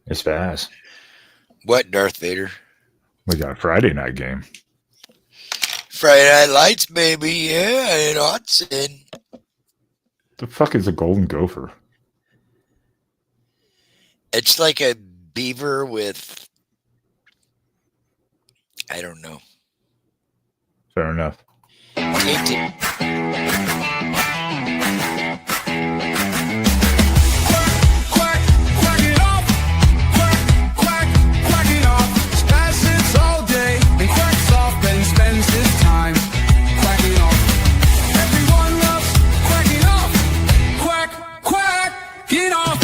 It's fast. What, Darth Vader? We got a Friday night game. Friday Night Lights, baby. Yeah, in Hudson. The fuck is a golden gopher? It's like a beaver with, I don't know. Fair enough. Hate to, Quack, quack it off. Quack, quack, quack it off. Spaz sits all day and quacks off and spends his time quacking off. Everyone loves quacking off. Quack, quack, get off.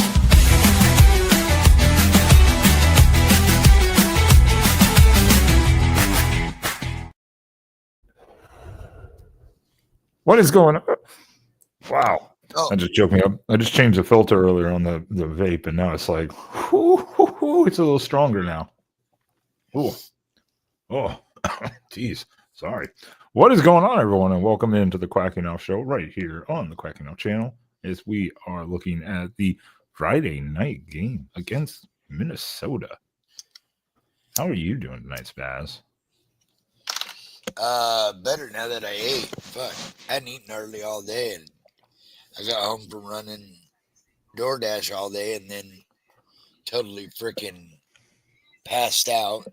What is going on? Wow. oh, I just joked me up. I just changed the filter earlier on the vape, and now it's like, it's a little stronger now. Oh, oh, jeez. Sorry. What is going on, everyone, and welcome into the Quacking Off Show right here on the Quacking Off channel as we are looking at the Friday night game against Minnesota. How are you doing tonight, Spaz? better now that I ate. Fuck. I hadn't eaten hardly all day, and I got home from running DoorDash all day and then totally freaking passed out.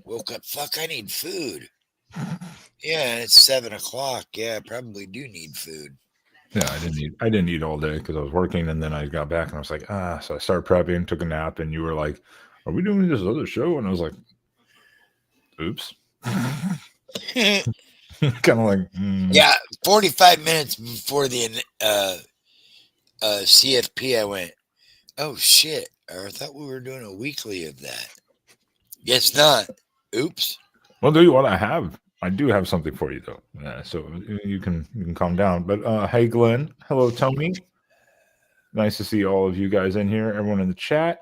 Woke up. Fuck, I need food. Yeah, it's 7 o'clock. Yeah, I probably do need food. Yeah, I didn't eat all day because I was working, and then I got back and I was like, so I started prepping, took a nap, and you were like, "Are we doing this other show?" And I was like, "Oops." Kind of like, Yeah, 45 minutes before the CFP, I went, oh shit, I thought we were doing a weekly of that. Guess not. Oops. Well, do you what I do have something for you though. So you can calm down. But hey, Glenn. Hello, Tony. Nice to see all of you guys in here. Everyone in the chat.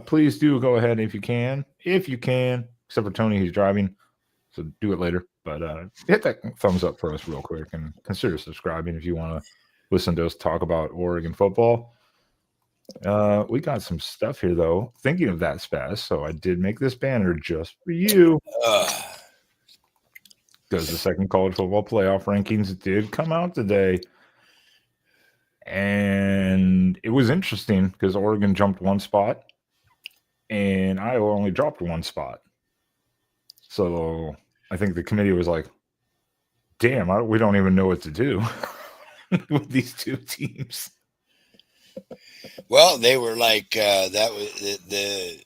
Please do go ahead if you can, except for Tony, he's driving, so do it later. But hit that thumbs up for us real quick and consider subscribing if you want to listen to us talk about Oregon football. We got some stuff here though. Thinking of that, Spaz, so I did make this banner just for you because the second college football playoff rankings did come out today. And it was interesting because Oregon jumped one spot and Iowa only dropped one spot. So I think the committee was like, damn, we don't even know what to do with these two teams. Well, they were like, that was the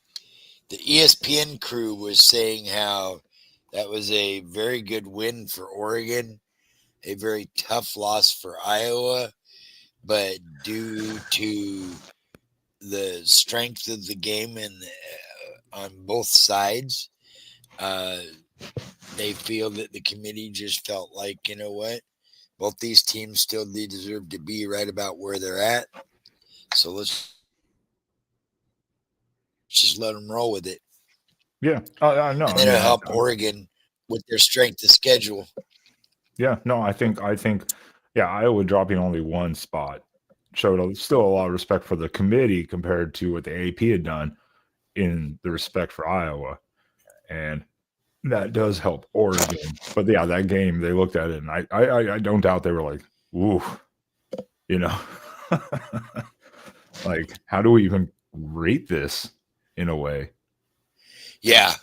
ESPN crew was saying how that was a very good win for Oregon, a very tough loss for Iowa, but due to the strength of the game and on both sides, they feel that the committee just felt like, you know what, both these teams still deserve to be right about where they're at. So let's just let them roll with it. Yeah, I know. And then it'll help Oregon with their strength of schedule. Yeah, no, I think, yeah, Iowa dropping only one spot showed still a lot of respect for the committee compared to what the AP had done in the respect for Iowa, and that does help Oregon. But yeah, that game, they looked at it, and I don't doubt they were like, ooh, you know, like, how do we even rate this in a way? Yeah.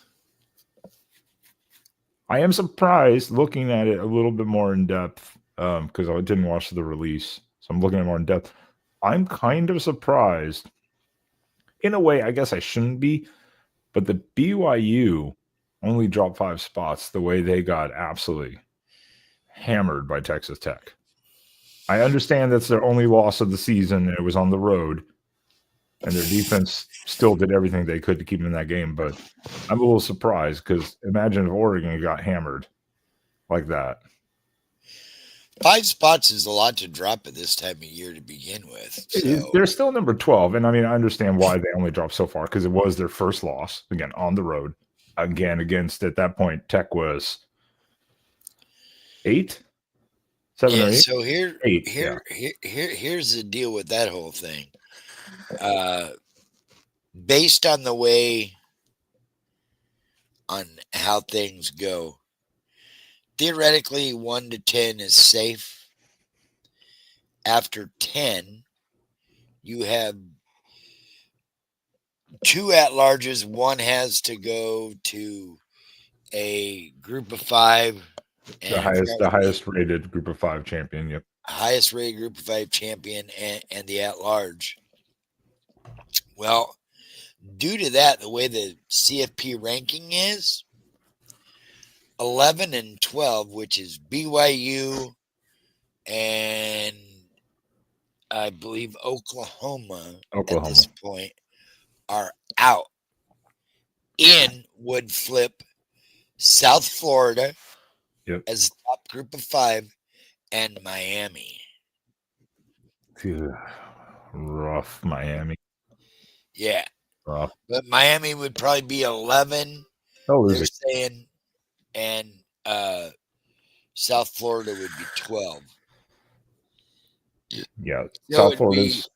I am surprised looking at it a little bit more in depth because I didn't watch the release. So I'm looking at it more in depth. I'm kind of surprised. In a way, I guess I shouldn't be. But the BYU only dropped 5 spots the way they got absolutely hammered by Texas Tech. I understand that's their only loss of the season. And it was on the road. And their defense still did everything they could to keep them in that game. But I'm a little surprised because imagine if Oregon got hammered like that. 5 spots is a lot to drop at this time of year to begin with. So. They're still number 12. And I mean, I understand why they only dropped so far because it was their first loss, again, on the road. Again, against, at that point, Tech was 8? 7 or 8? So here's yeah. the deal with that whole thing. based on the way on how things go, theoretically 1 to 10 is safe. After 10, you have 2 at-larges. One has to go to a group of 5. And The highest rated group of 5 champion. Yep. Highest rated group of 5 champion and the at-large. Well, due to that, the way the CFP ranking is, 11 and 12, which is BYU and I believe Oklahoma at this point, are out. In would flip South Florida as the top group of 5 and Miami. Rough Miami. Yeah. Rough. But Miami would probably be 11. They're saying, and South Florida would be 12. Yeah. So South Florida's.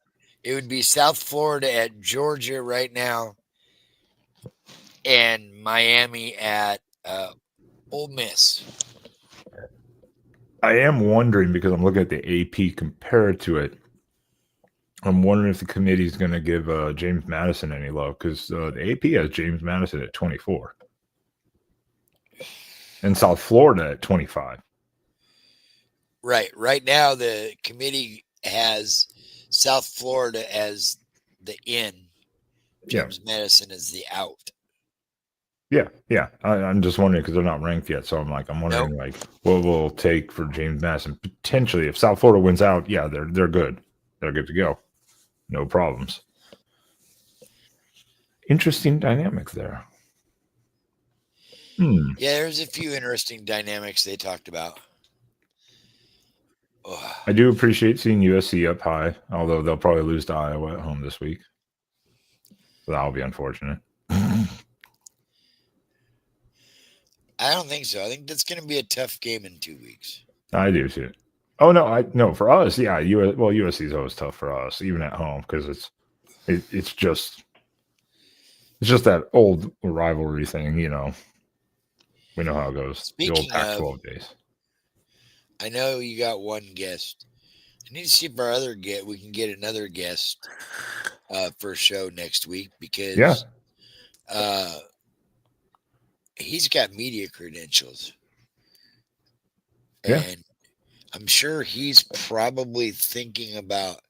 It would be South Florida at Georgia right now, and Miami at Ole Miss. I am wondering, because I'm looking at the AP compared to it, I'm wondering if the committee is going to give James Madison any love, because the AP has James Madison at 24 and South Florida at 25. Right. Right now, the committee has South Florida as the in, James Madison as the out. Yeah. I'm just wondering, because they're not ranked yet, so I'm wondering what we'll take for James Madison potentially if South Florida wins out. Yeah, they're good. They're good to go. No problems. Interesting dynamics there. Yeah, there's a few interesting dynamics they talked about. I do appreciate seeing USC up high, although they'll probably lose to Iowa at home this week. So that'll be unfortunate. I don't think so. I think that's going to be a tough game in 2 weeks. I do too. Oh no, for us, yeah. USC is always tough for us, even at home, because it's just that old rivalry thing, you know. We know how it goes. Speaking the old Pac-12 days. I know you got one guest. I need to see if we can get another guest for a show next week, because he's got media credentials. And I'm sure he's probably thinking about,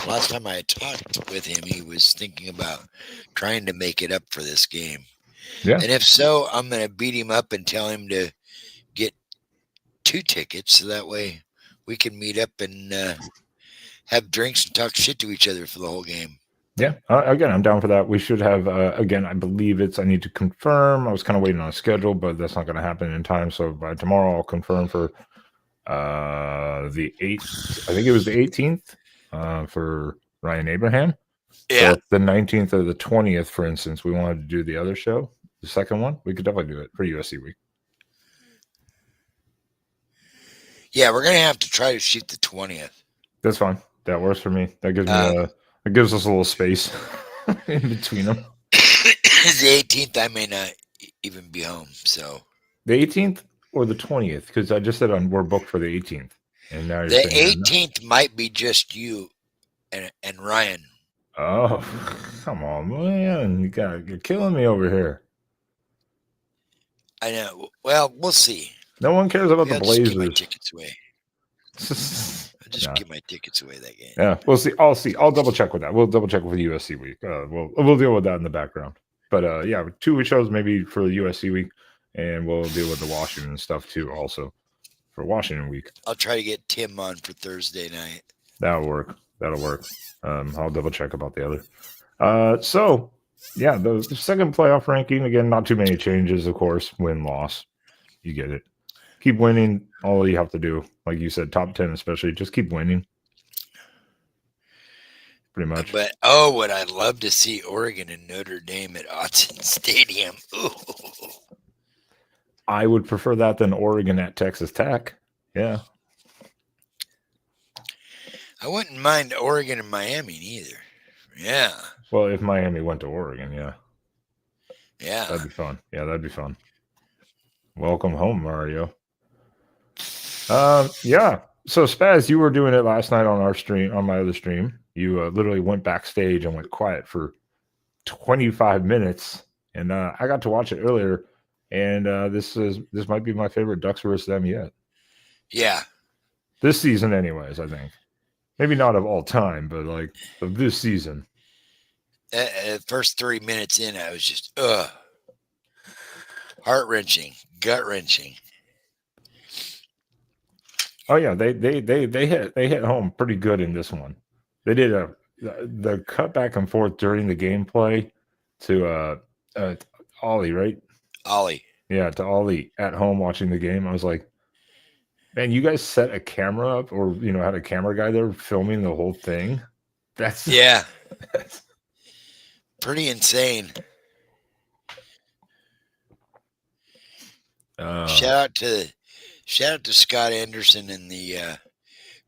last time I talked with him, he was thinking about trying to make it up for this game. Yeah. And if so, I'm going to beat him up and tell him to get 2 tickets, so that way we can meet up and have drinks and talk shit to each other for the whole game. Yeah. Again, I'm down for that. We should have, again, I believe I need to confirm. I was kind of waiting on a schedule, but that's not going to happen in time. So by tomorrow, I'll confirm for the 8th. I think it was the 18th for Ryan Abraham. Yeah. So the 19th or the 20th, for instance, we wanted to do the other show, the second one. We could definitely do it for USC week. Yeah, we're going to have to try to shoot the 20th. That's fine. That works for me. That gives me it gives us a little space in between them. The 18th, I may not even be home. So the 18th or the 20th, because I just said we're booked for the 18th, and now you're the 18th might be just you and Ryan. Oh, come on, man! You're killing me over here. I know. Well, we'll see. No one cares about the Blazers. Give my tickets away. I'll just give my tickets away that game. Yeah, we'll see. I'll double check with that. We'll double check with the USC week. We'll deal with that in the background. But yeah, 2 shows maybe for the USC week, and we'll deal with the Washington stuff too, also for Washington week. I'll try to get Tim on for Thursday night. That'll work. I'll double check about the other. So yeah, the second playoff ranking, again, not too many changes, of course. Win, loss, you get it. Keep winning. All you have to do, like you said, top 10 especially, just keep winning. Pretty much. But would I love to see Oregon and Notre Dame at Autzen Stadium? Ooh. I would prefer that than Oregon at Texas Tech. Yeah. I wouldn't mind Oregon and Miami either. Yeah. Well, if Miami went to Oregon, yeah, Yeah. that'd be fun. Yeah, that'd be fun. Welcome home, Mario. Yeah. So Spaz, you were doing it last night on our stream, on my other stream. You literally went backstage and went quiet for 25 minutes, and I got to watch it earlier. And this might be my favorite Ducks versus them yet Yeah. this season, anyways. I think maybe not of all time, but like of this season. First 3 minutes in, I was just heart wrenching, gut wrenching. Oh yeah, they hit home pretty good in this one. They did the cut back and forth during the gameplay to Ollie, right? Ollie. Yeah, to Ollie at home watching the game. I was like, man, you guys set a camera up, or had a camera guy there filming the whole thing. That's Yeah. Pretty insane. Shout out to Scott Anderson and the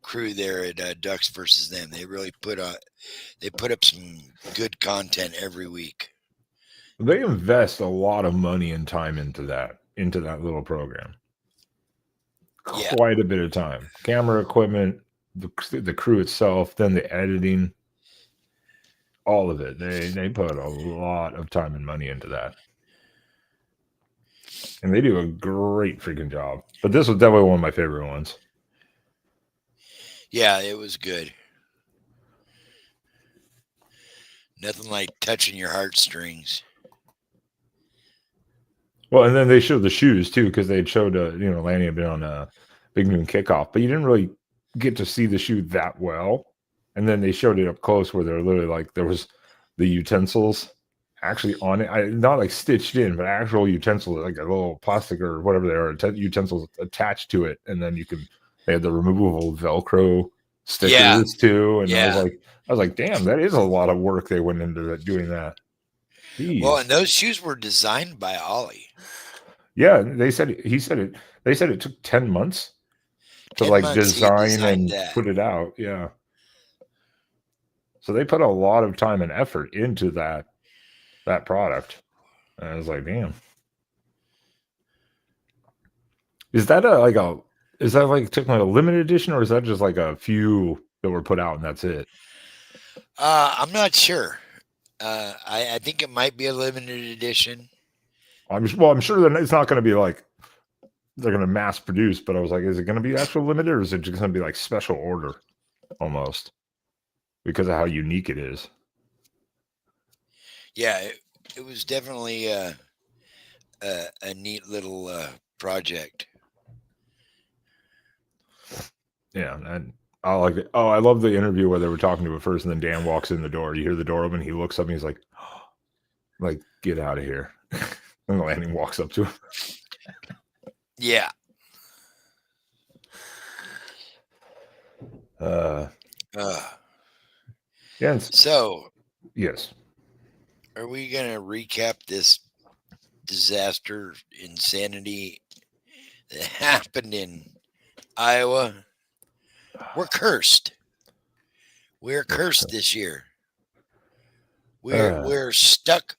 crew there at Ducks versus them. They really put up some good content every week. They invest a lot of money and time into that little program. Yeah. Quite a bit of time, camera equipment, the crew itself, then the editing, all of it. They put a lot of time and money into that, and they do a great freaking job. But this was definitely one of my favorite ones. Yeah, it was good. Nothing like touching your heartstrings. Well, and then they showed the shoes too, because they showed Lanny had been on a Big Noon Kickoff, but you didn't really get to see the shoe that well. And then they showed it up close where they're literally like there was the utensils actually on it, not like stitched in, but actual utensils, like a little plastic or whatever they are, utensils attached to it, and then they had the removable Velcro stickers too. And I was like, damn, that is a lot of work they went into doing that. Jeez. Well, and those shoes were designed by Ollie. Yeah, they said it took 10 months to like design and put it out. Yeah. So they put a lot of time and effort into that product. And I was like, damn. Is that like technically a limited edition, or is that just like a few that were put out and that's it? I'm not sure. I think it might be a limited edition. I'm sure that it's not going to be like they're going to mass produce, but I was like, is it going to be actual limited, or is it just going to be like special order almost because of how unique it is? Yeah, it was definitely a neat little project. Yeah, and I like it. Oh, I love the interview where they were talking to it first, and then Dan walks in the door. You hear the door open. He looks up and he's like, "Like, get out of here!" And Lanning walks up to him. Yeah. Yeah. So, yes. Are we gonna recap this disaster insanity that happened in Iowa? We're cursed. We're cursed this year. We're stuck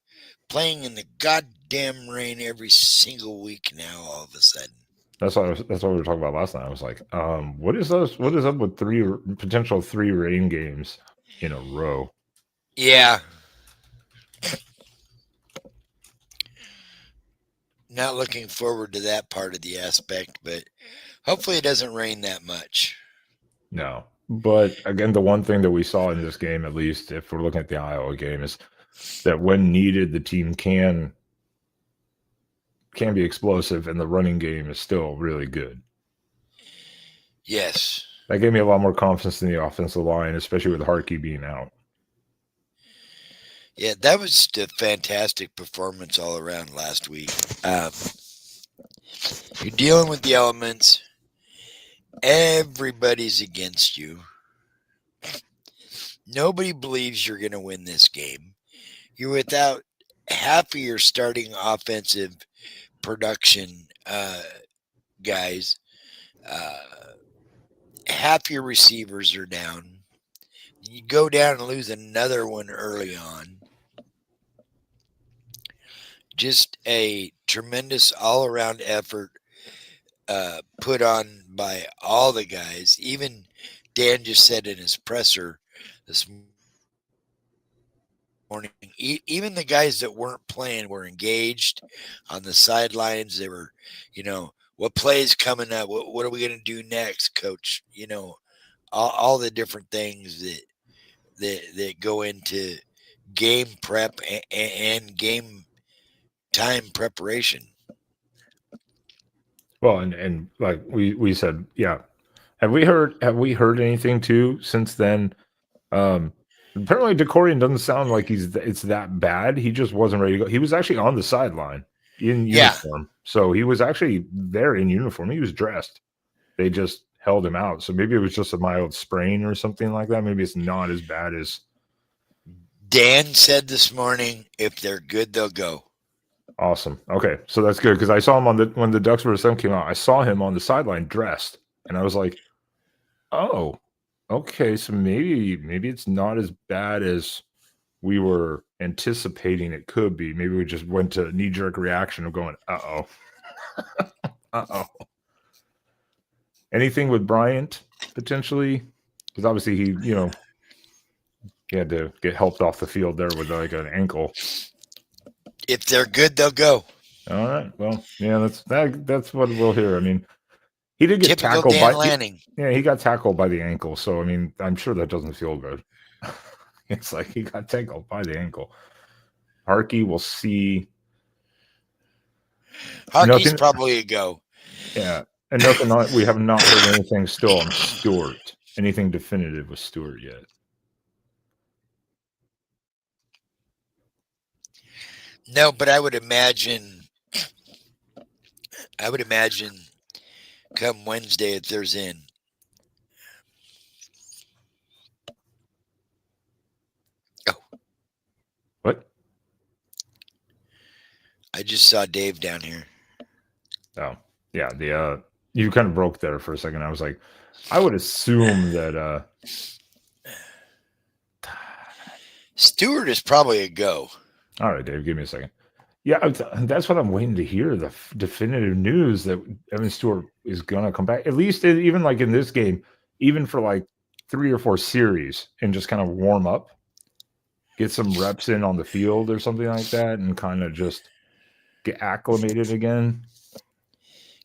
playing in the goddamn rain every single week now. All of a sudden, that's what we were talking about last night. I was like, what is up with potential three rain games in a row? Yeah. Not looking forward to that part of the aspect, but hopefully it doesn't rain that much. No. But again, the one thing that we saw in this game, at least if we're looking at the Iowa game, is that when needed, the team can be explosive, and the running game is still really good. Yes. That gave me a lot more confidence in the offensive line, especially with Harkey being out. Yeah, that was a fantastic performance all around last week. You're dealing with the elements. Everybody's against you. Nobody believes you're going to win this game. You're without half of your starting offensive production guys. Half your receivers are down. you go down and lose another one early on. Just a tremendous all-around effort put on by all the guys. Even Dan just said in his presser this morning, even the guys that weren't playing were engaged on the sidelines. They were, what plays coming up? What are we going to do next, coach? All the different things that go into game prep and game time preparation. Well, and like we said, yeah. Have we heard anything too since then? Apparently DeCorian doesn't sound like it's that bad. He just wasn't ready to go. He was actually on the sideline in uniform. So he was actually there in uniform. He was dressed. They just held him out. So maybe it was just a mild sprain or something like that. Maybe it's not as bad as Dan said this morning, if they're good, they'll go. Awesome. Okay. So that's good because I saw him when the Ducks vs. them came out, I saw him on the sideline dressed. And I was like, oh, okay. So maybe it's not as bad as we were anticipating it could be. Maybe we just went to knee-jerk reaction of going, uh-oh. Uh-oh. Anything with Bryant potentially? Because obviously he had to get helped off the field there with like an ankle. If they're good, they'll go. All right. Well, yeah, that's what we'll hear. I mean, he did get Typical tackled Dan Lanning. he got tackled by the ankle. So I mean, I'm sure that doesn't feel good. It's like he got tackled by the ankle. Harkey, we'll see. Harkey's probably a go. Yeah, and nothing. We have not heard anything still on Stewart. Anything definitive with Stewart yet? No, but I would imagine come Wednesday if there's in. Oh. What? I just saw Dave down here. Oh, yeah. You kind of broke there for a second. I was like, I would assume that Stewart is probably a go. All right, Dave, give me a second. Yeah, that's what I'm waiting to hear, the definitive news that Evan Stewart is going to come back. At least even like in this game, even for like 3 or 4 series and just kind of warm up, get some reps in on the field or something like that and kind of just get acclimated again.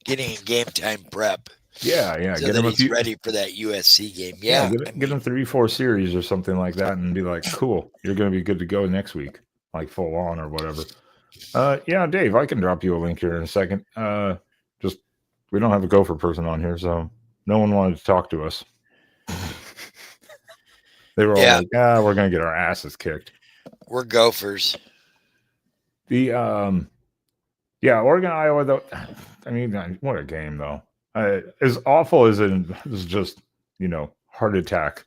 Getting a game time prep. Yeah. So that he's ready for that USC game. Yeah. Get him 3-4 series or something like that and be like, cool, you're going to be good to go next week, like full on or whatever. Yeah, Dave, I can drop you a link here in a second. Just we don't have a Gopher person on here, so no one wanted to talk to us. They were all like, we're going to get our asses kicked. We're Gophers. The Oregon, Iowa, though, I mean, what a game, though. As awful as it is, just, heart attack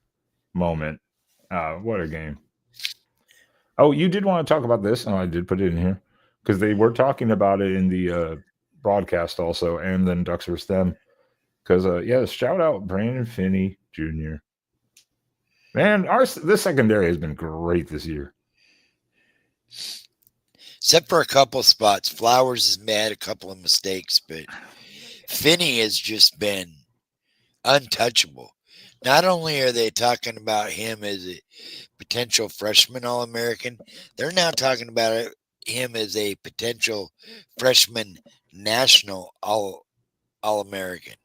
moment. What a game. Oh, you did want to talk about this? Oh, I did put it in here because they were talking about it in the broadcast also, and then Ducks vs. them. Because, shout out Brandon Finney Jr. Man, this secondary has been great this year. Except for a couple spots. Flowers has made a couple of mistakes, but Finney has just been untouchable. Not only are they talking about him as a potential freshman All-American, they're now talking about him as a potential freshman national All-American.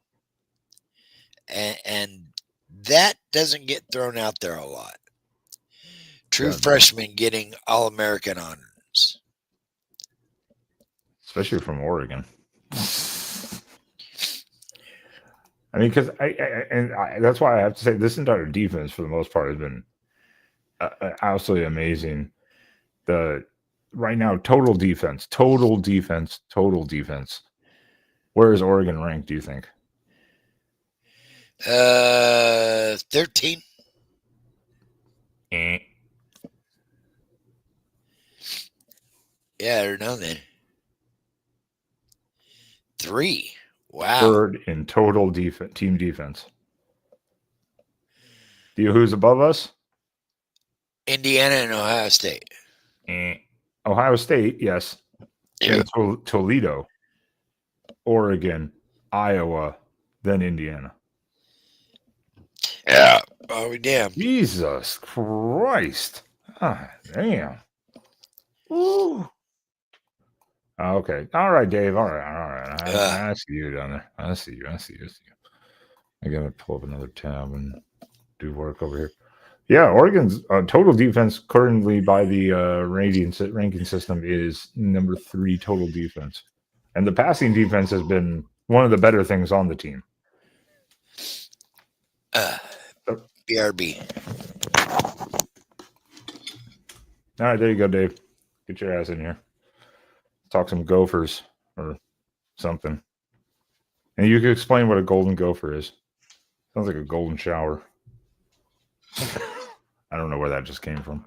And that doesn't get thrown out there a lot. True freshmen getting All-American honors. Especially from Oregon. I mean, because that's why I have to say this entire defense, for the most part, has been absolutely amazing. Right now, total defense. Where is Oregon ranked, do you think? 13. Yeah, I don't know then. 3. Wow. Third in total team defense. Do you know who's above us? Indiana and Ohio State. Ohio State, yes. Yeah. Then Toledo, Oregon, Iowa, then Indiana. Yeah. Oh, damn. Jesus Christ. Ah, damn. Ooh. Okay. All right, Dave. All right. I see you down there. I see you. I gotta pull up another tab and do work over here. Yeah, Oregon's total defense currently by the ranking system is number 3 total defense, and the passing defense has been one of the better things on the team. BRB. All right, there you go, Dave. Get your ass in here. Talk some Gophers or something. And you can explain what a golden gopher is. Sounds like a golden shower. I don't know where that just came from.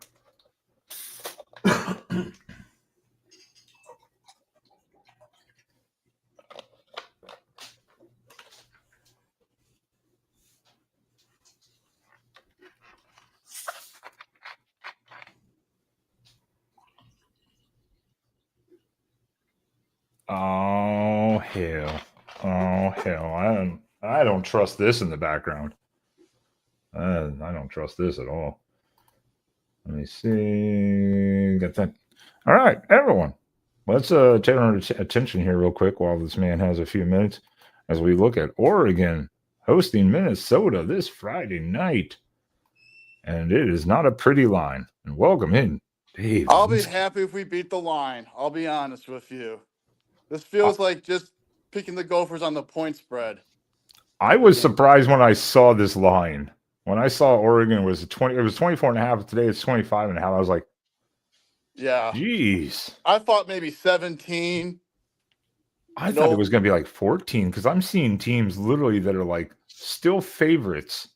Oh hell! Oh hell! I don't trust this in the background. I don't trust this at all. Let me see. Got that. All right, everyone. Let's turn our attention here real quick while this man has a few minutes as we look at Oregon hosting Minnesota this Friday night. And it is not a pretty line. And welcome in, Dave. I'll be happy if we beat the line. I'll be honest with you. This feels like just picking the Gophers on the point spread. I was surprised when I saw this line. When I saw Oregon was 20, it was 24 and a half. Today it's 25 and a half. I was like, yeah. Jeez. I thought maybe 17. I thought it was going to be like 14 because I'm seeing teams literally that are like still favorites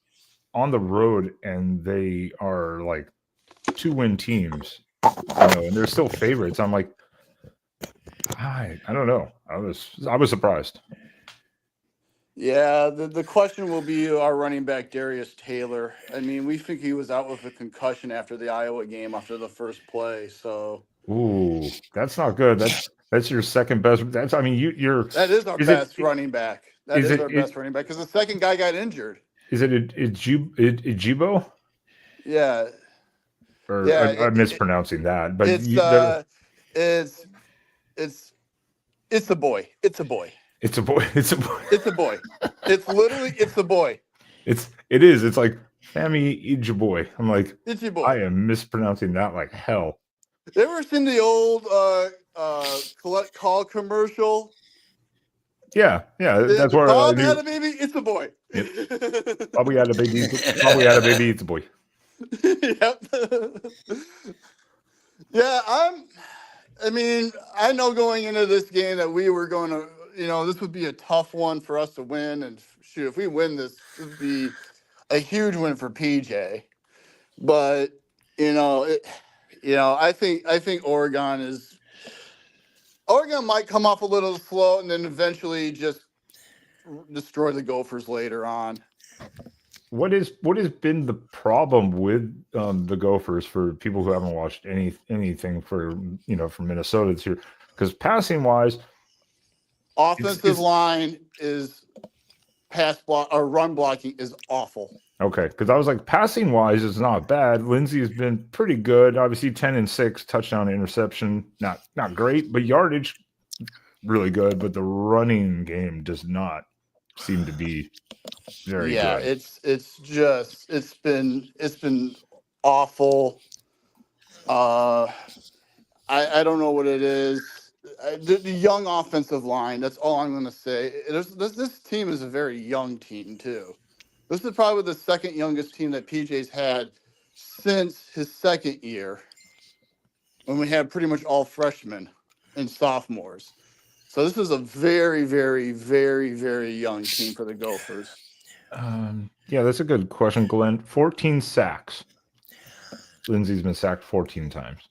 on the road and they are like 2-win teams, and they're still favorites. I'm like, I don't know. I was surprised. Yeah, the question will be our running back, Darius Taylor. I mean, we think he was out with a concussion after the Iowa game after the first play. So, ooh, that's not good. That's your second best. That is our best running back. That is our best running back because the second guy got injured. Is it Ijibo? Yeah. I'm mispronouncing that, but it's a boy. It's a boy. It's a boy. It's a boy. It's a boy. It's literally a boy. It is. It's like Sammy Ijiboy. I'm like, Ijiboy. I am mispronouncing that like hell. You ever seen the old collect call commercial? Yeah. That's where Bob had a baby. It's a boy. Yep. Probably had a baby. It's a boy. Yep. Yeah, I know going into this game that we were going to, this would be a tough one for us to win. And shoot, if we win this would be a huge win for PJ. But, I think Oregon might come off a little slow and then eventually just destroy the Gophers later on. What has been the problem with the Gophers for people who haven't watched anything from Minnesota this year? Because passing wise, offensive line is pass block or run blocking is awful. Okay, because I was like, passing wise, it's not bad. Lindsey has been pretty good. Obviously, 10-6 touchdown interception, not great, but yardage really good. But the running game does not seem to be very good. It's been awful. I don't know what it is. The young offensive line. That's all I'm going to say. This team is a very young team too. This is probably the second youngest team that PJ's had since his second year, when we had pretty much all freshmen and sophomores. So this is a very, very, very, very young team for the Gophers. Yeah, that's a good question, Glenn. 14 sacks. Lindsey's been sacked 14 times.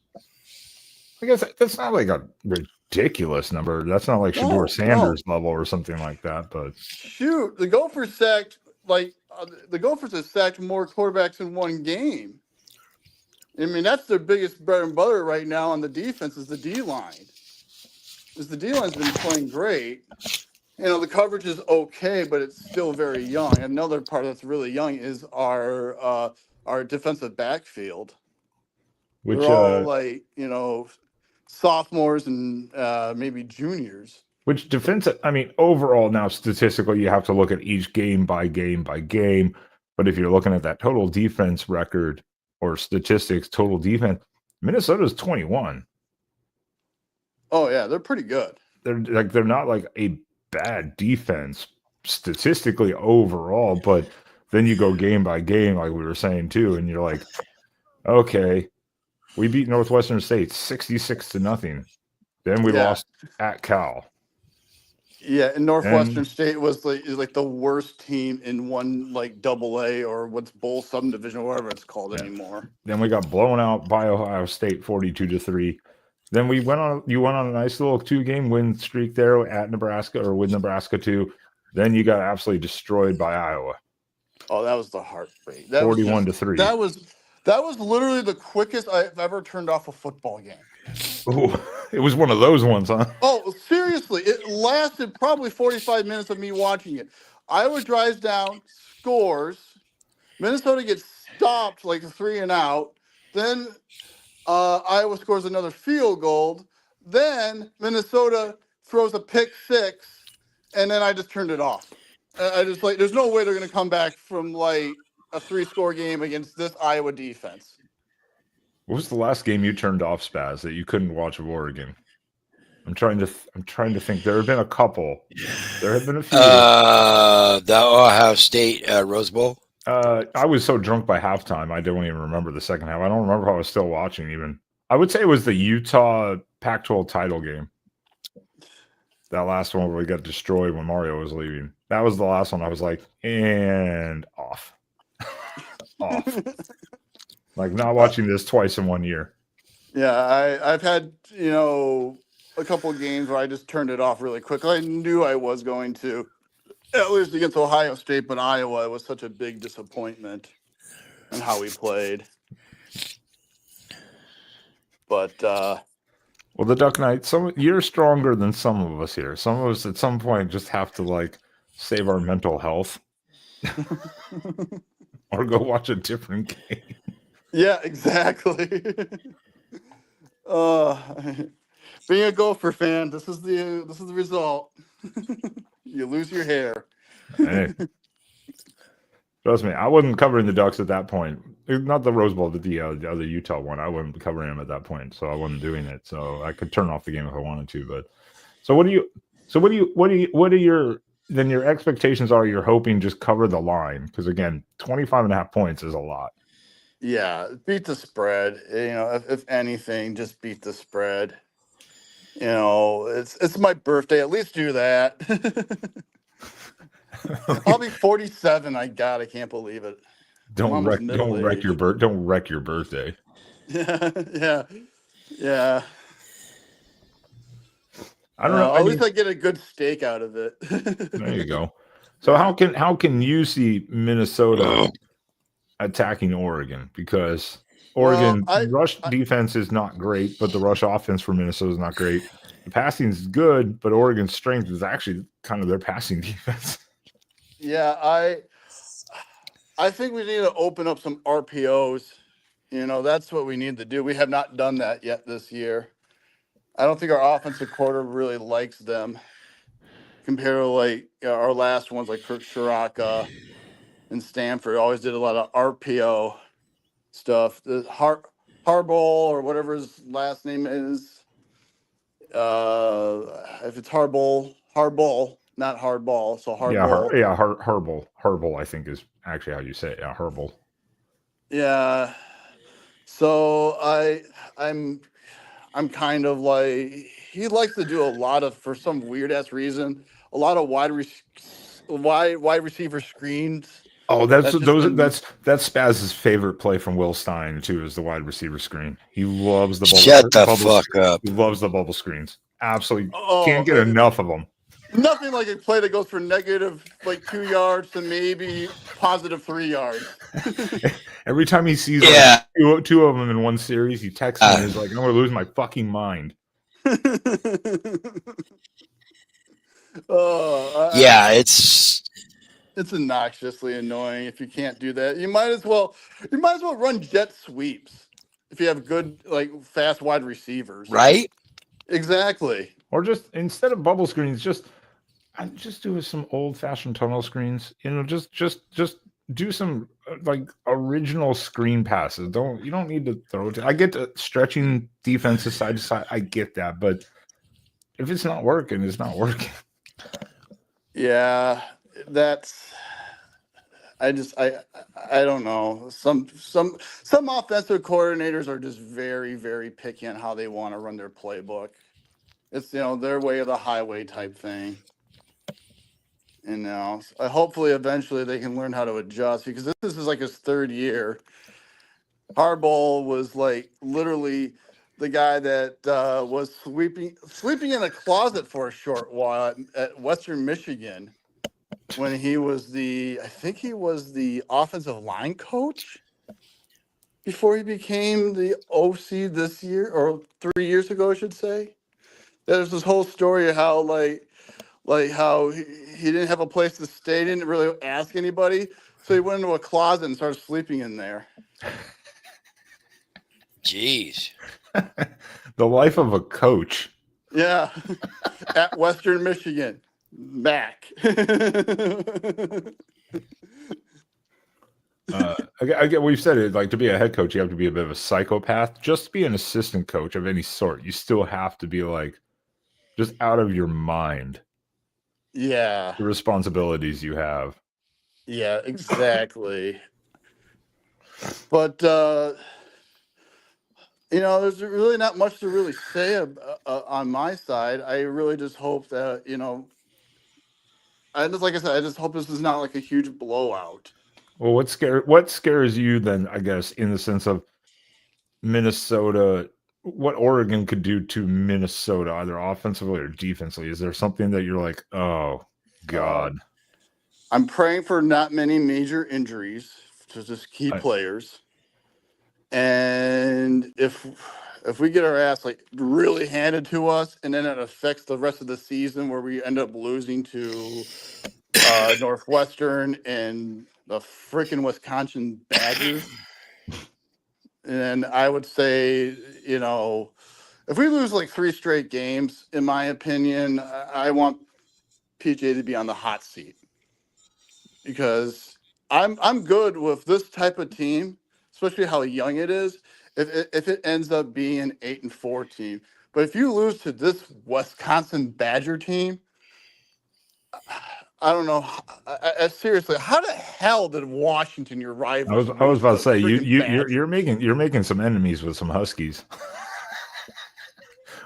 I guess that's not like a ridiculous number. That's not like Shedeur Sanders level or something like that. But shoot, the Gophers have sacked more quarterbacks in one game. I mean, that's their biggest bread and butter right now on the defense is the D line. Because the D line's been playing great. You know, the coverage is okay, but it's still very young. Another part that's really young is our defensive backfield. Which They're all like, sophomores and maybe juniors. which defense? I mean, overall, now statistically, you have to look at each game by game by game. But if you're looking at that total defense record or statistics, total defense, Minnesota's 21. Oh yeah, they're pretty good. They're not like a bad defense statistically overall, but then you go game by game, like we were saying too, and you're like, okay, we beat Northwestern State 66-0. Then we lost at Cal. Yeah, and Northwestern State was like the worst team in one like AA or what's bowl subdivision, whatever it's called anymore. Then we got blown out by Ohio State 42-3. Then you went on a nice little 2-game win streak there at Nebraska or with Nebraska too. Then you got absolutely destroyed by Iowa. Oh, that was the heartbreak. 41-3. That was literally the quickest I've ever turned off a football game. Ooh, it was one of those ones, huh? Oh, seriously. It lasted probably 45 minutes of me watching it. Iowa drives down, scores. Minnesota gets stopped like a 3 and out. Then Iowa scores another field goal. Then Minnesota throws a pick 6, and then I just turned it off. I just there's no way they're going to come back from like a 3-score game against this Iowa defense. What was the last game you turned off, Spaz, that you couldn't watch of Oregon? I'm trying to think. There have been a couple. There have been a few. The Ohio State Rose Bowl. I was so drunk by halftime, I don't even remember the second half. I don't remember if I was still watching even. I would say it was the Utah Pac-12 title game. That last one where we got destroyed when Mario was leaving. That was the last one I was like, and off. Off. Like not watching this twice in 1 year. Yeah, I've had, a couple of games where I just turned it off really quick. I knew I was going to, at least against Ohio State, but Iowa was such a big disappointment in how we played. But well, the Duck Knight, you're stronger than some of us here. Some of us at some point just have to save our mental health or go watch a different game. Yeah, exactly. Being a Gopher fan, this is the result. You lose your hair. Hey. Trust me, I wasn't covering the Ducks at that point. Not the Rose Bowl, the other Utah one. I wasn't covering them at that point, so I wasn't doing it. So I could turn off the game if I wanted to. But what are your expectations are? You're hoping just cover the line because again, 25.5 points is a lot. Yeah, beat the spread. If anything, just beat the spread. It's my birthday. At least do that. I'll be 47. I can't believe it. Don't wreck your birthday. Yeah. I don't know. At least I get a good steak out of it. There you go. So how can you see Minnesota attacking Oregon? Because Oregon rush defense is not great, but the rush offense for Minnesota is not great. The passing is good, but Oregon's strength is actually kind of their passing defense. Yeah, I think we need to open up some RPOs. That's what we need to do. We have not done that yet this year. I don't think our offensive quarter really likes them compared to our last ones like Kirk Shiraka and Stanford. Always did a lot of RPO stuff. The Harbaugh or whatever his last name is. If it's Harbaugh, not hardball. So Harbaugh. Harbaugh, I think is actually how you say it. Yeah, Harbaugh. Yeah. So I'm kind of he likes to do a lot of, for some weird ass reason, a lot of wide receiver screens. Oh, that's Spaz's favorite play from Will Stein too, is the wide receiver screen. He loves the bubble. Shut the fuck up. He loves the bubble screens. Absolutely can't get enough of them. Nothing like a play that goes for negative like 2 yards to maybe positive 3 yards. Every time he sees like Yeah. two of them in one series, he texts me. He's like, "I'm gonna lose my fucking mind." Yeah, it's obnoxiously annoying if you can't do that. You might as well run jet sweeps if you have good like fast wide receivers. right. Exactly. Or just instead of bubble screens, just do some old fashioned tunnel screens. Just do some like original screen passes. You don't need to throw it. I get to stretching defenses side to side. I get that, but if it's not working, it's not working. Yeah, that's I don't know. Some offensive coordinators are just very, very picky on how they want to run their playbook. It's their way of the highway type thing. Hopefully eventually they can learn how to adjust because this is like his third year. Harbaugh was like literally the guy that was sleeping in a closet for a short while at Western Michigan when I think he was the offensive line coach before he became the OC this year or 3 years ago, I should say. There's this whole story of how how he didn't have a place to stay, didn't really ask anybody, so he went into a closet and started sleeping in there. Jeez. The life of a coach. Yeah, at Western Michigan, back. I get we've said it, like to be a head coach, you have to be a bit of a psychopath. Just to be an assistant coach of any sort, you still have to be like just out of your mind. Yeah. The responsibilities you have. Yeah, exactly. But there's really not much to really say on my side. I really just hope that like I said, I just hope this is not like a huge blowout. Well, what scares you then, I guess, in the sense of Minnesota, what Oregon could do to Minnesota, either offensively or defensively? Is there something that you're like, oh God? I'm praying for not many major injuries to just key players. And if we get our ass like really handed to us, and then it affects the rest of the season where we end up losing to Northwestern and the freaking Wisconsin Badgers, and I would say, if we lose like 3 straight games, in my opinion, I want PJ to be on the hot seat because I'm good with this type of team, especially how young it is. If it ends up being an 8-4 team, but if you lose to this Wisconsin Badger team, I don't know. Seriously, how the hell did Washington, your rivals, I was about to say you're you're making some enemies with some Huskies.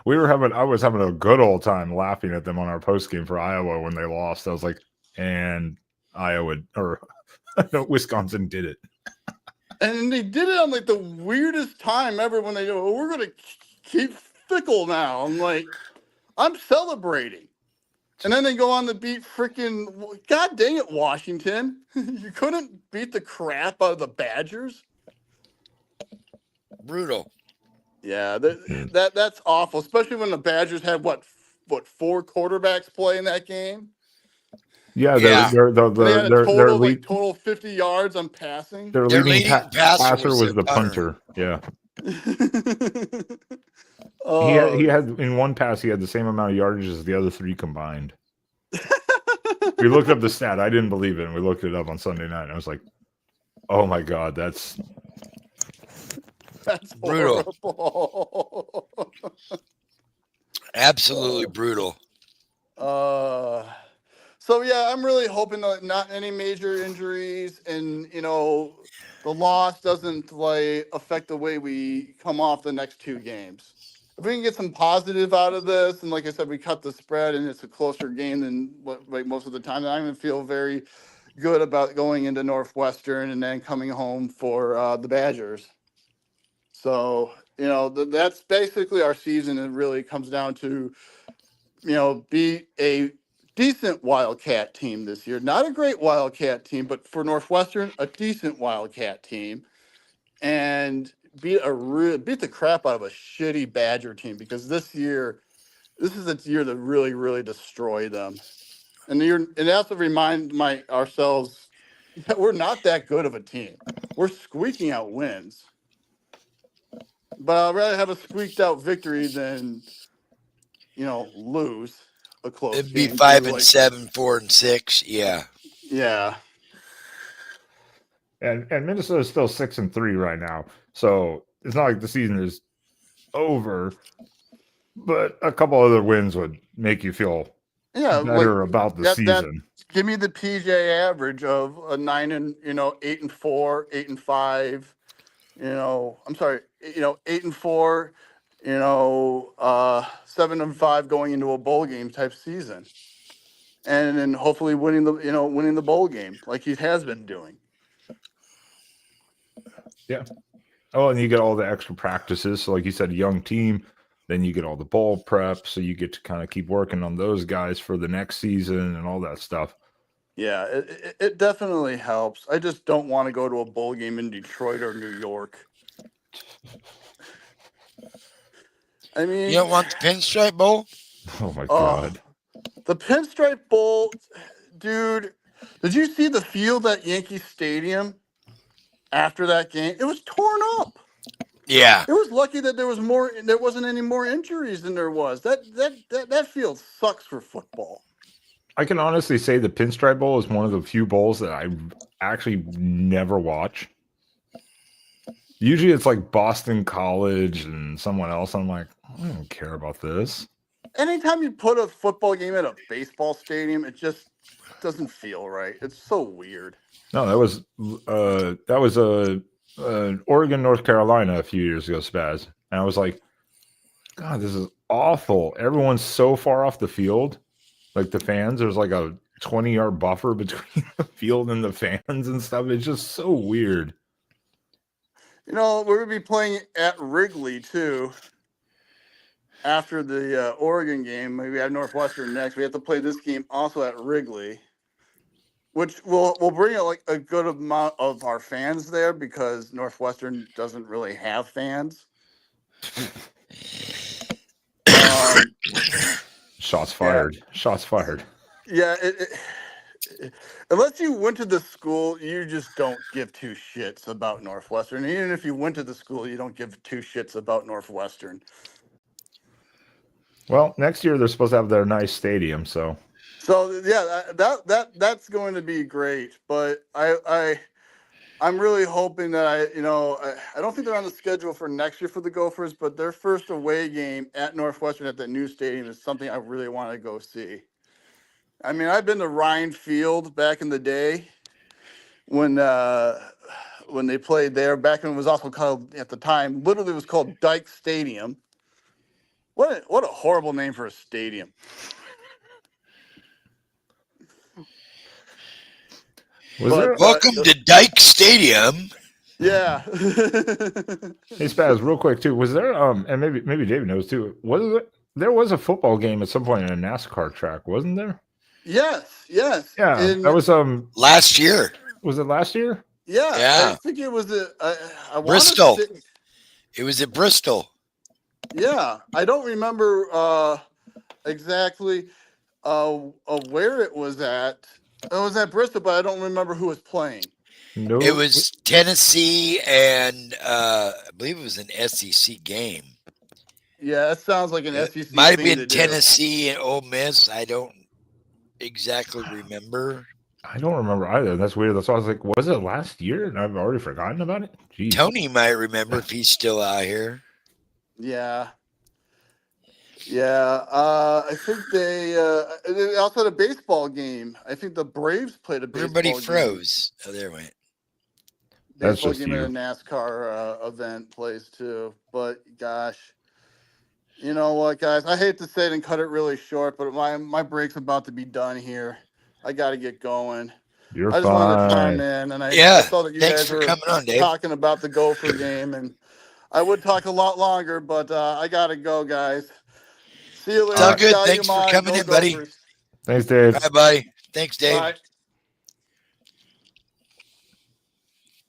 I was having a good old time laughing at them on our post game for Iowa when they lost. I was like, and Iowa or no, Wisconsin did it. And they did it on like the weirdest time ever when they go, we're going to keep Fickle now. I'm like, I'm celebrating. And then they go on to beat freaking, God dang it, Washington. You couldn't beat the crap out of the Badgers. Brutal. Yeah, that's awful, especially when the Badgers had what 4 quarterbacks play in that game. Yeah, They had a total 50 yards on passing. Their leading passer was the punter. Yeah. He had in one pass he had the same amount of yardage as the other 3 combined. We looked up the stat. I didn't believe it, and we looked it up on Sunday night. And I was like, "Oh my god, that's brutal." Horrible. Absolutely brutal. So yeah, I'm really hoping that not any major injuries, and the loss doesn't like affect the way we come off the next 2 games. If we can get some positive out of this, and like I said, we cut the spread and it's a closer game than what like most of the time, then I'm gonna feel very good about going into Northwestern and then coming home for the Badgers. So that's basically our season. It really comes down to beat a decent Wildcat team this year. Not a great Wildcat team, but for Northwestern, a decent Wildcat team, and beat the crap out of a shitty Badger team, because this is the year that really destroy them. And it also remind ourselves that we're not that good of a team. We're squeaking out wins, but I'd rather have a squeaked out victory than lose a close It'd be game. 5-7, 4-6. Yeah. Yeah. And Minnesota's still 6-3 right now, so it's not like the season is over. But a couple other wins would make you feel better about the season. Give me the PJ average of a 8-4, 8-5. I'm sorry, 8-4. 7-5 going into a bowl game type season, and then hopefully winning the bowl game like he has been doing. Yeah. Oh, and you get all the extra practices. So, like you said, a young team. Then you get all the bowl prep, so you get to kind of keep working on those guys for the next season and all that stuff. Yeah, it definitely helps. I just don't want to go to a bowl game in Detroit or New York. I mean, You don't want the Pinstripe Bowl? Oh my God. The Pinstripe Bowl, dude. Did you see the field at Yankee Stadium after that game? It was torn up. Yeah. It was lucky that there wasn't any more injuries than there was. That field sucks for football. I can honestly say the Pinstripe Bowl is one of the few bowls that I actually never watch. Usually it's like Boston College and someone else. I'm like, I don't care about this. Anytime you put a football game at a baseball stadium, it just doesn't feel right. It's so weird. No, that was Oregon, North Carolina a few years ago, Spaz. And I was like, God, this is awful. Everyone's so far off the field. Like the fans, there's like a 20-yard buffer between the field and the fans and stuff. It's just so weird. We're going to be playing at Wrigley, too. After the Oregon game, maybe we have Northwestern next. We have to play this game also at Wrigley, which will bring a good amount of our fans there, because Northwestern doesn't really have fans. Shots fired. Yeah. Shots fired. Yeah. Unless you went to the school, you just don't give two shits about Northwestern. Even if you went to the school, you don't give two shits about Northwestern. Well, next year they're supposed to have their nice stadium, so yeah, that's going to be great. But I'm really hoping that I don't think they're on the schedule for next year for the Gophers, but their first away game at Northwestern at the new stadium is something I really want to go see. I mean, I've been to Ryan Field back in the day when they played there. Back when it was also called, at the time, literally it was called Dyke Stadium. What a horrible name for a stadium. Welcome to Dyke Stadium. Yeah. Hey, Spaz, real quick too. Was there and maybe David knows too. There was a football game at some point in a NASCAR track, wasn't there? Yes. Yeah, that was last year. Was it last year? Yeah. I think it was Bristol. It was at Bristol. Yeah, I don't remember exactly where it was at. It was at Bristol, but I don't remember who was playing. No, it was Tennessee, and I believe it was an SEC game. Yeah, that sounds like an SEC. Might have been Tennessee and Ole Miss. I don't exactly remember. I don't remember either. That's weird. That's why I was like, was it last year? And I've already forgotten about it. Jeez. Tony might remember if he's still out here. Yeah. I think they also had a baseball game. I think the Braves played a baseball game. Everybody froze. Oh, there it went. Baseball game at a NASCAR event place too. But gosh, you know what, guys? I hate to say it and cut it really short, but my break's about to be done here. I got to get going. You're I just fine. wanted to chime in, and I saw that you guys were talking about the Gopher game, and I would talk a lot longer, but I got to go, guys. See you later. It's all good. Thanks for coming in, buddy. Thanks, Dave. Bye, buddy. Thanks, Dave. Bye.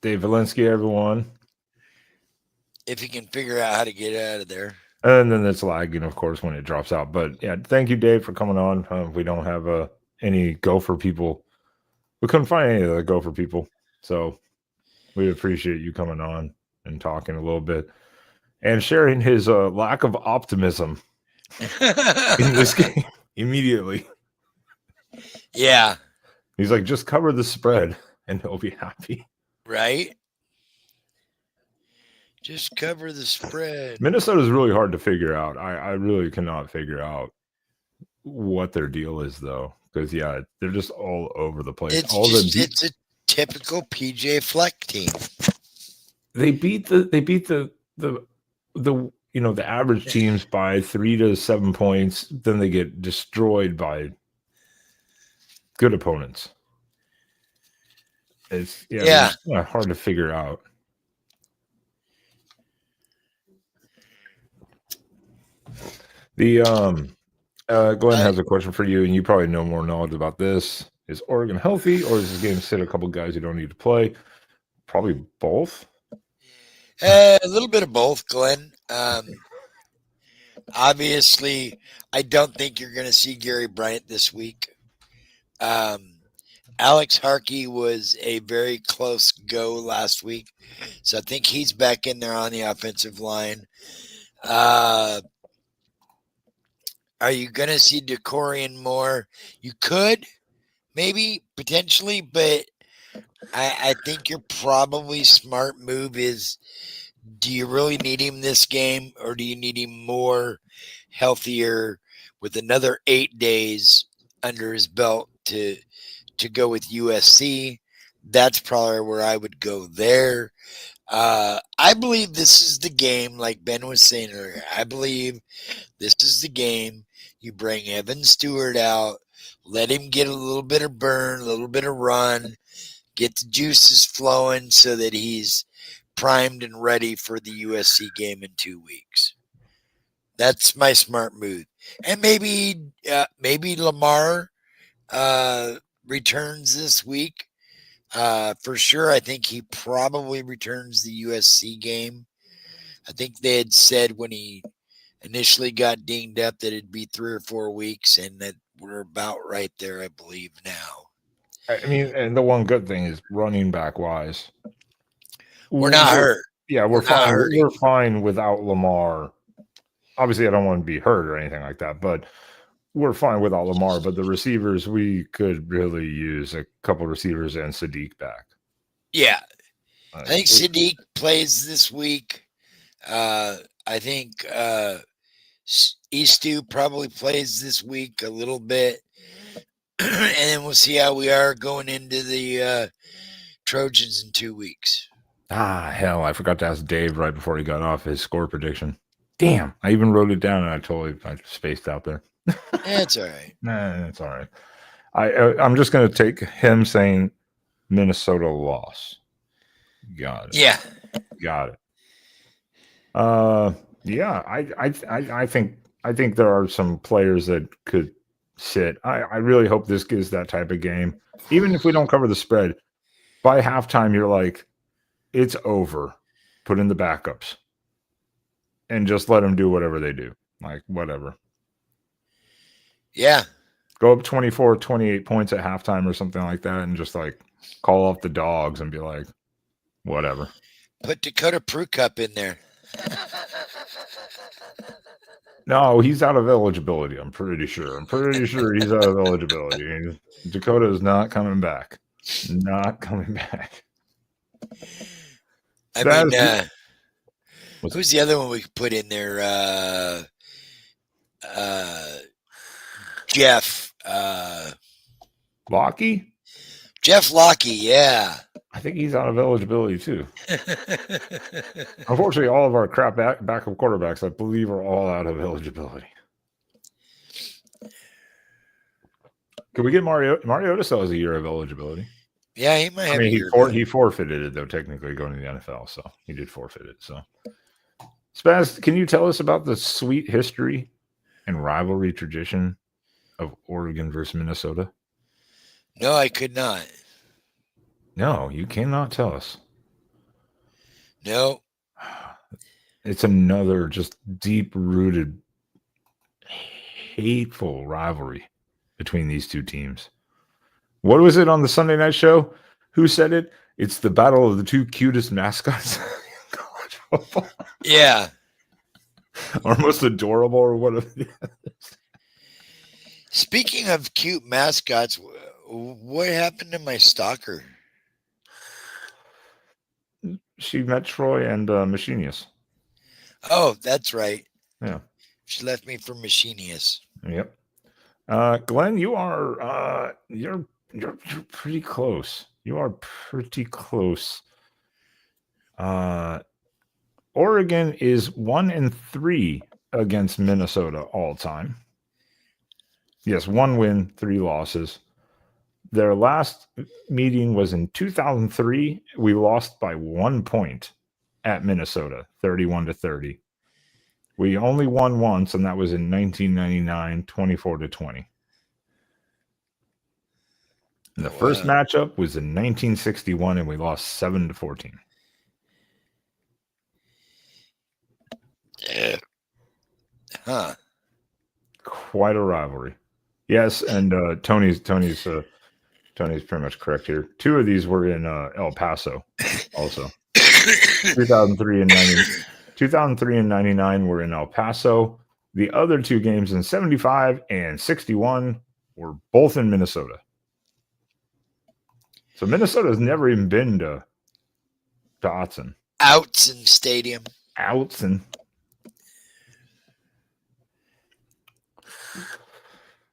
Dave Valinsky, everyone. If you can figure out how to get out of there. And then it's lagging, of course, when it drops out. But yeah, thank you, Dave, for coming on. We don't have any Gopher people. We couldn't find any of the Gopher people. So we appreciate you coming on and talking a little bit and sharing his lack of optimism in this game immediately. Yeah. He's like, just cover the spread and he'll be happy. Right? Just cover the spread. Minnesota's really hard to figure out. I really cannot figure out what their deal is, though. Because, yeah, they're just all over the place. It's a typical PJ Fleck team. They beat the average teams by 3 to 7 points. Then they get destroyed by good opponents. It's hard to figure out. The Glenn has a question for you, and you probably know more knowledge about this. Is Oregon healthy, or is this game sit a couple guys who don't need to play? Probably both. A little bit of both, Glenn. Obviously, I don't think you're going to see Gary Bryant this week. Alex Harkey was a very close go last week, so I think he's back in there on the offensive line. Are you going to see DeCorian more? You could, maybe, potentially, but I think your probably smart move is, do you really need him this game, or do you need him more healthier with another 8 days under his belt to go with USC? That's probably where I would go there. I believe this is the game, like Ben was saying earlier. I believe this is the game. You bring Evan Stewart out, let him get a little bit of burn, a little bit of run, get the juices flowing so that he's primed and ready for the USC game in 2 weeks. That's my smart move. And maybe Lamar returns this week. For sure, I think he probably returns the USC game. I think they had said when he initially got dinged up that it'd be 3 or 4 weeks, and that we're about right there, I believe, now. I mean, and the one good thing is running back wise, we're not hurt. Yeah, we're fine. We're fine without Lamar. Obviously, I don't want to be hurt or anything like that, but we're fine without Lamar. But the receivers, we could really use a couple receivers and Sadiq back. Yeah, I think Sadiq plays this week. I think Eastu probably plays this week a little bit. And then we'll see how we are going into the Trojans in 2 weeks. Hell, I forgot to ask Dave right before he got off his score prediction. Damn, I even wrote it down and I spaced out there. That's all right. Nah, that's all right. I'm just going to take him saying Minnesota loss. Got it. Yeah. Got it. Yeah, I think there are some players that could sit. I really hope this is that type of game. Even if we don't cover the spread, by halftime you're like, it's over. Put in the backups and just let them do whatever they do. Like, whatever. Yeah. Go up 24, 28 points at halftime or something like that and just like call off the dogs and be like, whatever. Put Dakota Prukup in there. No, he's out of eligibility. I'm pretty sure. He's out of eligibility. Dakota is not coming back. Not coming back. I mean, who's the other one we could put in there? Jeff. Lockie? Jeff Lockie, yeah. I think he's out of eligibility too. Unfortunately, all of our crap backup quarterbacks, I believe, are all out of eligibility. Could we get Mariota? Mariota still has a year of eligibility. Yeah, he might have a year. He forfeited it, though, technically, going to the NFL. So he did forfeit it. So, Spaz, can you tell us about the sweet history and rivalry tradition of Oregon versus Minnesota? No, I could not. No, you cannot tell us. No. It's another just deep-rooted, hateful rivalry between these two teams. What was it on the Sunday night show? Who said it? It's the battle of the two cutest mascots in college football. Yeah. Or most adorable, or whatever. Speaking of cute mascots, what happened to my stalker? She met Troy and Machinius. Oh, that's right. Yeah. She left me for Machinius. Yep. Glenn, you are you're pretty close. You are pretty close. Oregon is 1-3 against Minnesota all time. Yes, 1 win, 3 losses. Their last meeting was in 2003. We lost by 1 point at Minnesota, 31-30. We only won once, and that was in 1999, 24-20. And the first matchup was in 1961, and we lost 7-14. Huh. Quite a rivalry. Yes, and Tony's pretty much correct here. 2 of these were in El Paso, also. 2003 and 99 were in El Paso. The other 2 games in 75 and 61 were both in Minnesota. So Minnesota's never even been to Autzen. Autzen Stadium. Autzen.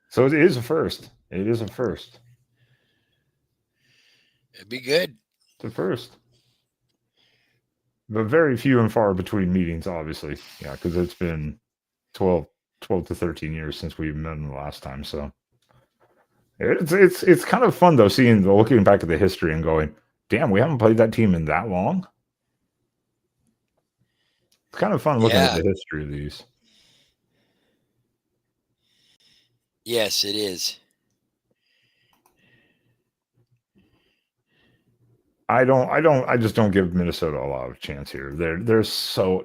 So it is a first. It is a first. It'd be good. It's a first. But very few and far between meetings, obviously. Yeah, because it's been 12 to 13 years since we've met them the last time. So it's kind of fun, though, looking back at the history and going, damn, we haven't played that team in that long. It's kind of fun looking at the history of these. Yes, it is. I just don't give Minnesota a lot of chance here. They're just so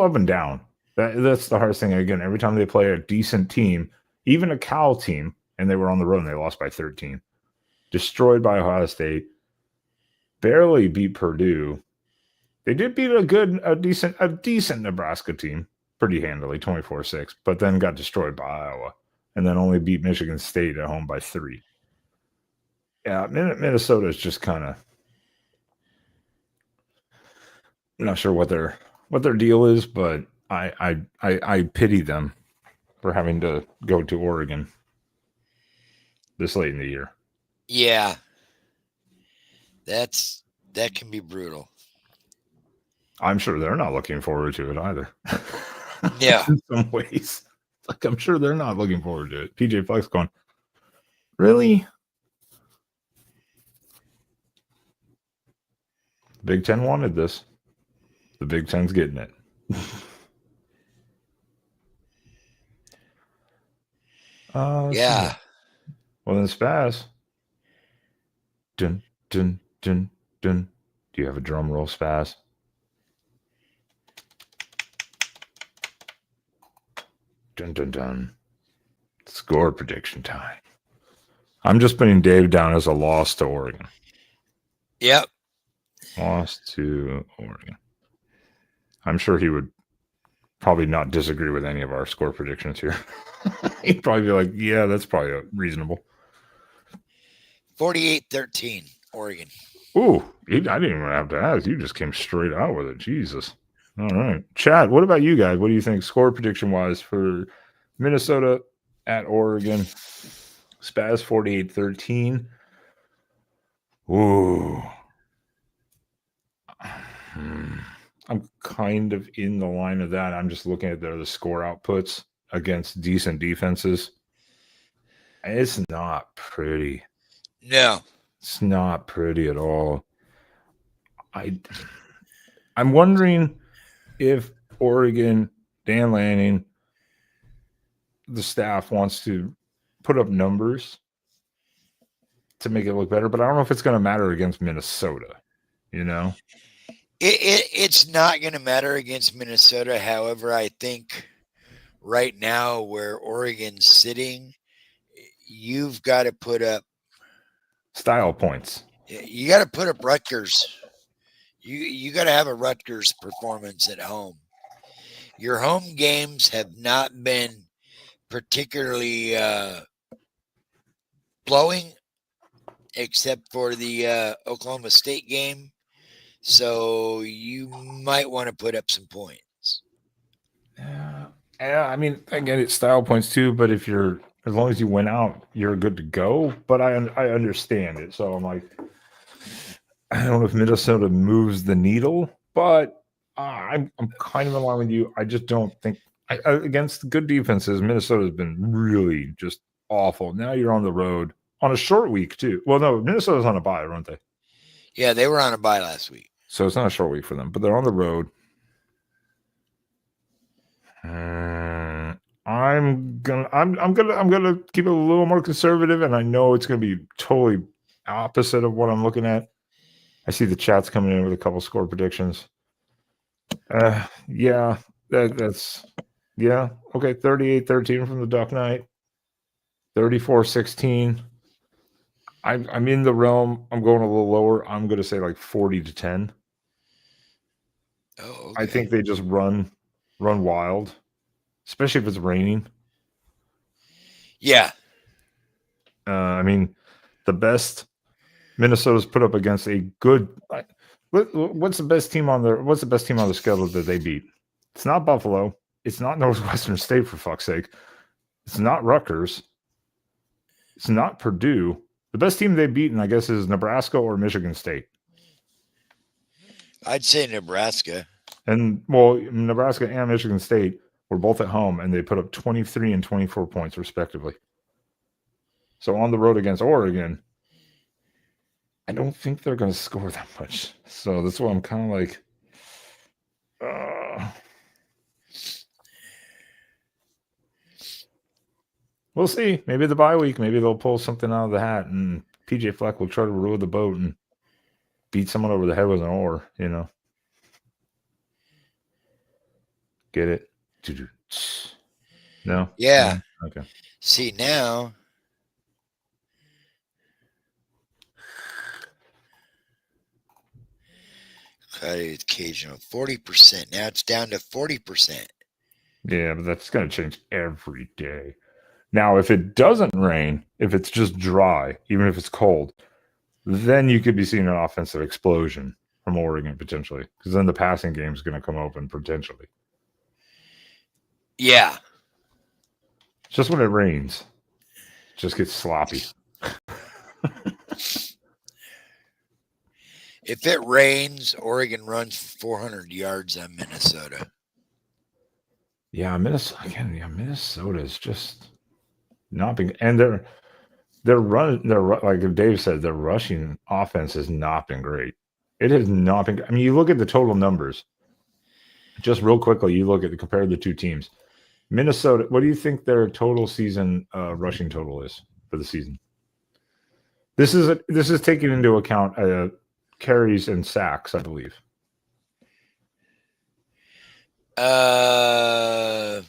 up and down. That's the hardest thing. Again, every time they play a decent team, even a Cal team, and they were on the road and they lost by 13. Destroyed by Ohio State. Barely beat Purdue. They did beat a decent Nebraska team pretty handily, 24-6, but then got destroyed by Iowa. And then only beat Michigan State at home by 3. Yeah, Minnesota is just kind of, I'm not sure what their deal is, but I pity them for having to go to Oregon this late in the year. Yeah, that can be brutal. I'm sure they're not looking forward to it either. Yeah, in some ways. Like, I'm sure they're not looking forward to it. PJ Flex going, really? The Big Ten wanted this. The Big Ten's getting it. Yeah. Well, then Spaz. Dun, dun, dun, dun. Do you have a drum roll, Spaz? Dun, dun, dun. Score prediction time. I'm just putting Dave down as a loss to Oregon. Yep. Loss to Oregon. I'm sure he would probably not disagree with any of our score predictions here. He'd probably be like, yeah, that's probably reasonable. 48-13, Oregon. Ooh, I didn't even have to ask. You just came straight out with it. Jesus. All right. Chad, what about you guys? What do you think score prediction-wise for Minnesota at Oregon? Spaz 48-13. Ooh. I'm kind of in the line of that. I'm just looking at the score outputs against decent defenses. It's not pretty. No. It's not pretty at all. I'm wondering if Oregon, Dan Lanning, the staff wants to put up numbers to make it look better, but I don't know if it's going to matter against Minnesota. You know, It's not going to matter against Minnesota. However, I think right now where Oregon's sitting, you've got to put up style points. You got to put up Rutgers. You got to have a Rutgers performance at home. Your home games have not been particularly blowing, except for the Oklahoma State game. So you might want to put up some points. Yeah, I mean, I get it, style points too. But if you're, as long as you win out, you're good to go. But I understand it. So I'm like, I don't know if Minnesota moves the needle, but I'm kind of in line with you. I just don't think against good defenses, Minnesota's been really just awful. Now you're on the road on a short week too. Well, no, Minnesota's on a bye, aren't they? Yeah, they were on a bye last week, so it's not a short week for them. But they're on the road. I'm gonna keep it a little more conservative, and I know it's gonna be totally opposite of what I'm looking at. I see the chat's coming in with a couple score predictions. Yeah, that's yeah. Okay, 38-13 from the Duck Knight. 34-16. I'm in the realm. I'm going a little lower. I'm going to say like 40-10. Oh, okay. I think they just run wild, especially if it's raining. Yeah. I mean, the best Minnesota's put up against a good. What's the best team on the schedule that they beat? It's not Buffalo. It's not Northwestern State, for fuck's sake. It's not Rutgers. It's not Purdue. The best team they've beaten, I guess, is Nebraska or Michigan State. I'd say Nebraska. And, well, Nebraska and Michigan State were both at home, and they put up 23 and 24 points, respectively. So on the road against Oregon, I don't think they're going to score that much. So that's why I'm kind of like, we'll see. Maybe the bye week, maybe they'll pull something out of the hat, and PJ Fleck will try to row the boat and beat someone over the head with an oar, you know. Get it? No? Yeah. No? Okay. See, now cut it occasional 40%. Now it's down to 40%. Yeah, but that's going to change every day. Now, if it doesn't rain, if it's just dry, even if it's cold, then you could be seeing an offensive explosion from Oregon potentially, because then the passing game is going to come open potentially. Yeah. Just when it rains, it just gets sloppy. If it rains, Oregon runs 400 yards on Minnesota. Yeah, Minnesota is just not being, and they're like Dave said, their rushing offense has not been great. It has not been. I mean, you look at the total numbers. Just real quickly, you look at compare the two teams. Minnesota, what do you think their total season rushing total is for the season? This is taking into account carries and sacks, I believe. I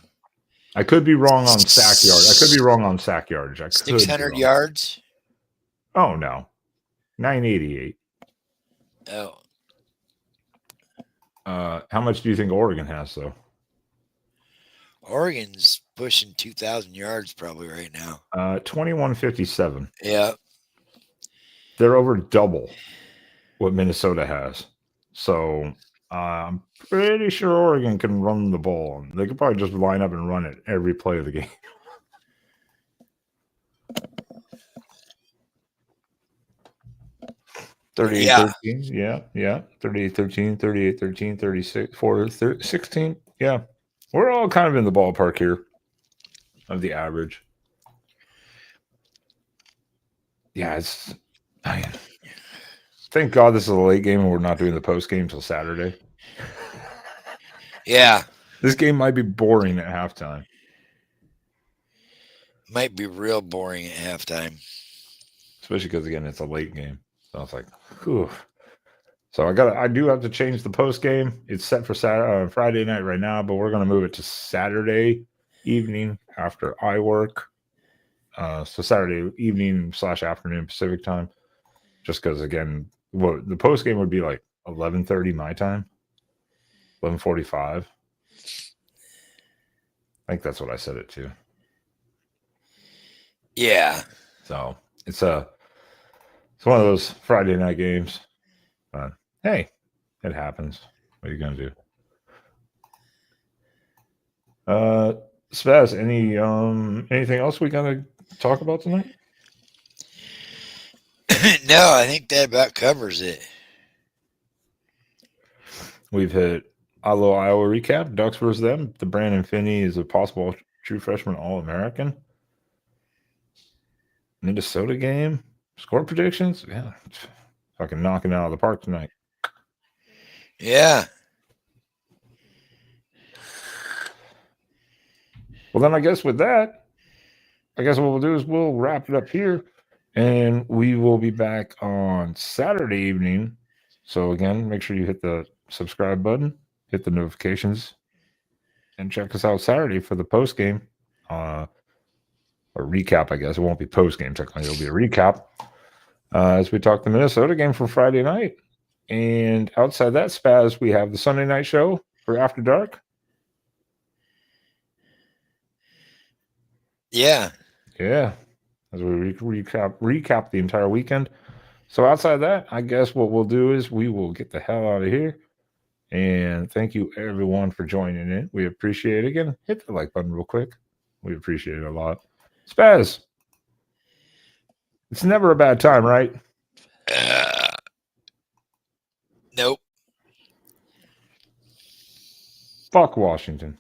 could be wrong on sack yard. I could be wrong on sack yardage. 600 yards. Oh no, 988. Oh. How much do you think Oregon has though? Oregon's pushing 2,000 yards probably right now. 2157. Yeah. They're over double what Minnesota has. So I'm pretty sure Oregon can run the ball. They could probably just line up and run it every play of the game. Yeah. 38-13. Yeah. 38-13, 38-13, 36-4, 16. Yeah. We're all kind of in the ballpark here of the average. Yeah, thank God this is a late game and we're not doing the post game till Saturday. Yeah. This game might be boring at halftime. might be real boring at halftime. Especially because again, it's a late game. So it's like, whew. So I do have to change the post game. It's set for Friday night right now, but we're gonna move it to Saturday evening after I work. So Saturday evening / afternoon Pacific time. Just because again, the post game would be like 11:30 my time, 11:45. I think that's what I said it to. Yeah. So it's one of those Friday night games. But hey, it happens. What are you gonna do? Spaz, anything else we gotta talk about tonight? No, I think that about covers it. We've hit Iowa recap, Ducks versus them. The Brandon Finney is a possible true freshman All-American. Minnesota game, score predictions. Yeah, fucking knocking it out of the park tonight. Yeah. Well, then I guess with that, what we'll do is we'll wrap it up here, and we will be back on Saturday evening. So again, make sure you hit the subscribe button, hit the notifications, and check us out Saturday for the post game, or recap. I guess it won't be post game technically; it'll be a recap as we talk the Minnesota game from Friday night. And outside that, Spaz, we have the Sunday night show for After Dark. Yeah. Yeah, as we recap the entire weekend. So outside of that, I guess what we'll do is we will get the hell out of here. And thank you everyone for joining in. We appreciate it. Again, hit the like button real quick. We appreciate it a lot. Spaz, it's never a bad time, right? Nope. Fuck Washington.